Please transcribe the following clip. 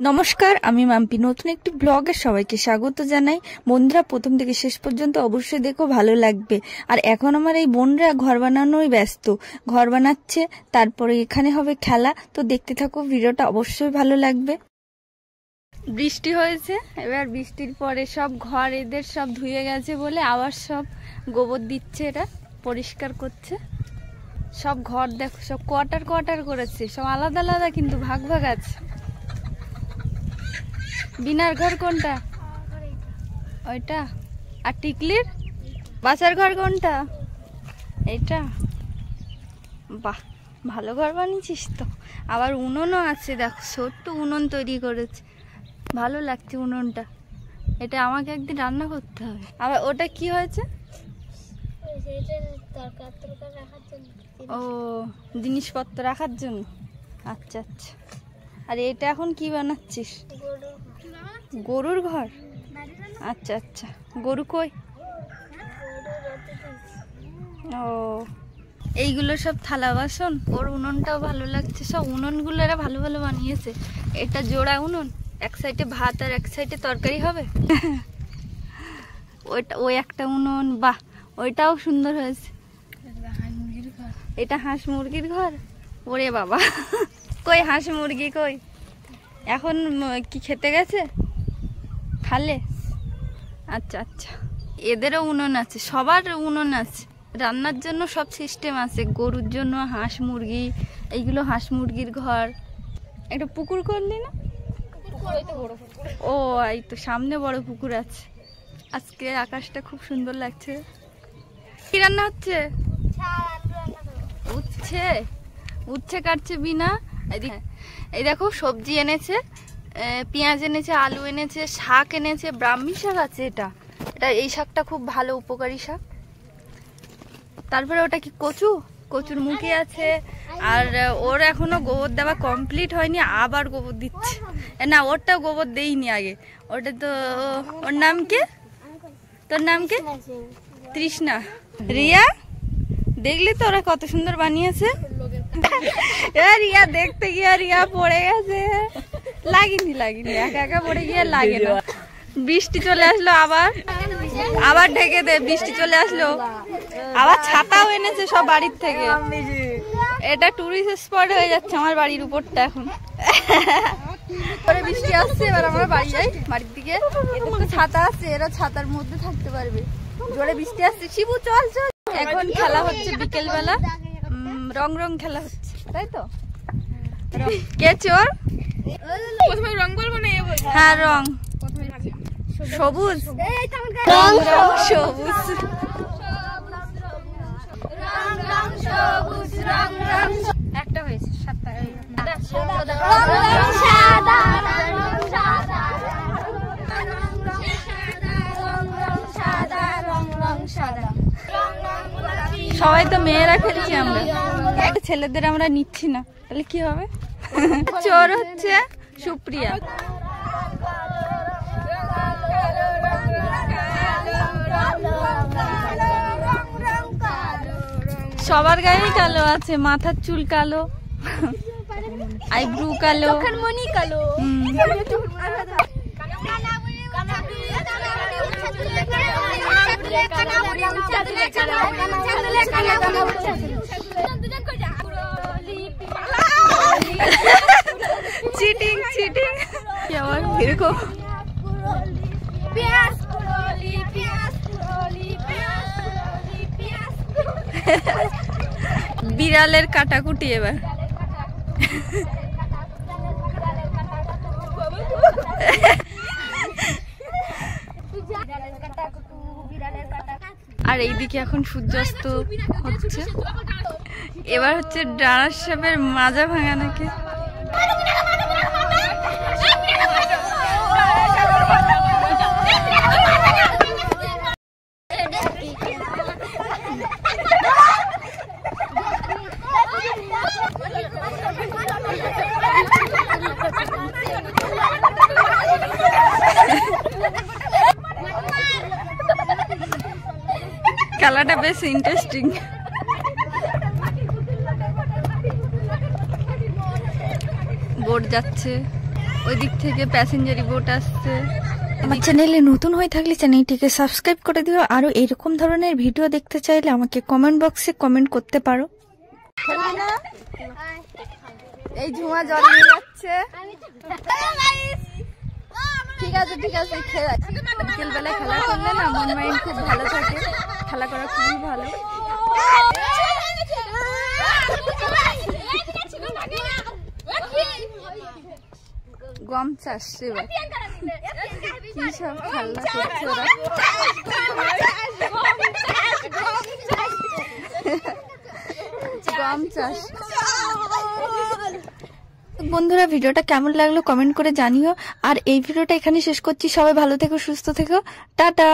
নমস্কার, আমি মাম্পি। নতুন একটি ব্লগে সবাইকে স্বাগত জানাই। বন্ধুরা, প্রথম থেকে শেষ পর্যন্ত অবশ্যই দেখো, ভালো লাগবে। আর এখন আমার এই বোনরা ঘর বানানোই ব্যস্ত, ঘর বানাচ্ছে, তারপরে এখানে হবে খেলা। তো দেখতে থাকো, ভিডিওটা অবশ্যই ভালো লাগবে। বৃষ্টি হয়েছে, এবার বৃষ্টির পরে সব ঘর এদের সব ধুয়ে গেছে বলে আবার সব গোবর দিচ্ছে, এটা পরিষ্কার করছে। সব ঘর দেখো, সব কোয়ার্টার কোয়ার্টার করেছে, সব আলাদা আলাদা কিন্তু ভাগ ভাগ আছে। বিনার ঘর কোনটা? ওইটা। আর টিকলির বাসার ঘর কোনটা? এইটা। বাহ, ভালো ঘর বানিয়েছিস তো। আবার উনুনও আছে, দেখো ছোট্ট উনুন তৈরি করেছে, ভালো লাগছে উনুনটা। এটা আমাকে একদিন রান্না করতে হবে। আবার ওটা কি হয়েছে? ও, জিনিসপত্র রাখার জন্য। আচ্ছা আচ্ছা। আর এটা এখন কি বানাচ্ছিস? গরুর ঘর। আচ্ছা আচ্ছা। গরু কই? ও, এইগুলো সব থালা বাসন। ওর উনুনটাও ভালো লাগছে, সব উনুনগুলো এরা ভালো ভালো বানিয়েছে। এটা জোড়া উনুন, এক সাইডে ভাত আর এক সাইডে তরকারি হবে। ওইটা ওই একটা উনুন। বাহ, ওইটাও সুন্দর হয়েছে। এটা হাঁস মুরগির ঘর। ওরে বাবা, কই হাঁস মুরগি কই? এখন কি খেতে গেছে? খালে? আচ্ছা আচ্ছা। এদেরও উনুন আছে, সবার উনুন আছে, রান্নার জন্য সব সিস্টেম আছে। গরুর জন্য হাঁস মুরগি, এইগুলো হাঁস মুরগির ঘর। একটা পুকুর করলি না? ও, এই তো সামনে বড় পুকুর আছে। আজকে আকাশটা খুব সুন্দর লাগছে। কি রান্না হচ্ছে? উচ্ছে। উচ্ছে কাটছে বিনা। এই দেখো, সবজি এনেছে, পেঁয়াজ এনেছে, আলু এনেছে, শাক এনেছে, ব্রাহ্মী শাক আছে। এটা এই শাকটা খুব ভালো, উপকারী শাক। তারপরে ওটা কি কচু? কচুর মুখি আছে। আর ওর এখনো গোবর দেওয়া কমপ্লিট হয়নি, আবার গোবর দিচ্ছে। না, ওরটাও গোবর দেইনি আগে। ওটা তো, ওর নাম কে? তোর নাম কে? তৃষ্ণা। রিয়া, দেখলি তো ওরা কত সুন্দর বানিয়েছে। রিয়া দেখতে গিয়ে রিয়া পড়ে গেছে। লাগিনি একা একা পড়ে গিয়ে লাগে না। বৃষ্টি চলে আসলো, আবার ঢেকে দে। বৃষ্টি চলে আসলো, আবার ছাতাও এনেছে সব বাড়ির থেকে। এটা টুরিস্ট স্পট হয়ে যাচ্ছে আমার বাড়ির উপরটা এখন। বৃষ্টি আসছে, এবার আমরা বাড়ি যাই, বাড়ির দিকে। এদের ছাতা আছে, এরা ছাতার মধ্যে থাকতে পারবে। জোরে বৃষ্টি আসছে। শিবু চল চল। এখন খেলা হচ্ছে বিকেল বেলা, রং রং খেলা হচ্ছে, তাই তো? কে চোর? রং বলবো না? হ্যাঁ, রং সবুজ। রং সবুজ। একটা হয়েছে, 7টা। সবাই তো মেয়েরা খেলছি, আমরা ছেলেদের আমরা নিচ্ছি না, তাহলে কি হবে? চোর হচ্ছে সুপ্রিয়া। সবার গায়েই কালো আছে, মাথার চুল কালো, আইব্রু কালো, মনি কালো। Cheating cheating. আবার এরকম বিড়ালের কাটাকুটি। এবার আর এইদিকে এখন সূর্যাস্ত হচ্ছে। এবার হচ্ছে ডানার সাপের মাজা ভাঙা নাকি। খেলাটা বেশ ইন্টারেস্টিং। বোট যাচ্ছে। ওই দিক থেকে প্যাসেঞ্জারি বোট আসছে। আমার চ্যানেলে নতুন হয়ে থাকলে চ্যানেলটিকে সাবস্ক্রাইব করে দিও। আরো এরকম ধরনের ভিডিও দেখতে চাইলে আমাকে কমেন্ট বক্সে কমেন্ট করতে পারো। এই ঝুমা জল নিয়ে যাচ্ছে। ঠিক আছে ঠিক আছে, বিকেল বেলায় খেলা করলে না মন মাইন্ড খুব ভালো থাকে, খেলা করা খুবই ভালো। গম চাষ এবার কি সব খেলা করছে ওরা। গম চাষ। বন্ধুরা ভিডিওটা কেমন লাগলো কমেন্ট করে জানিও। আর এই ভিডিওটা এখানে শেষ করছি। সবাই ভালো থেকো, সুস্থ থেকো, টাটা।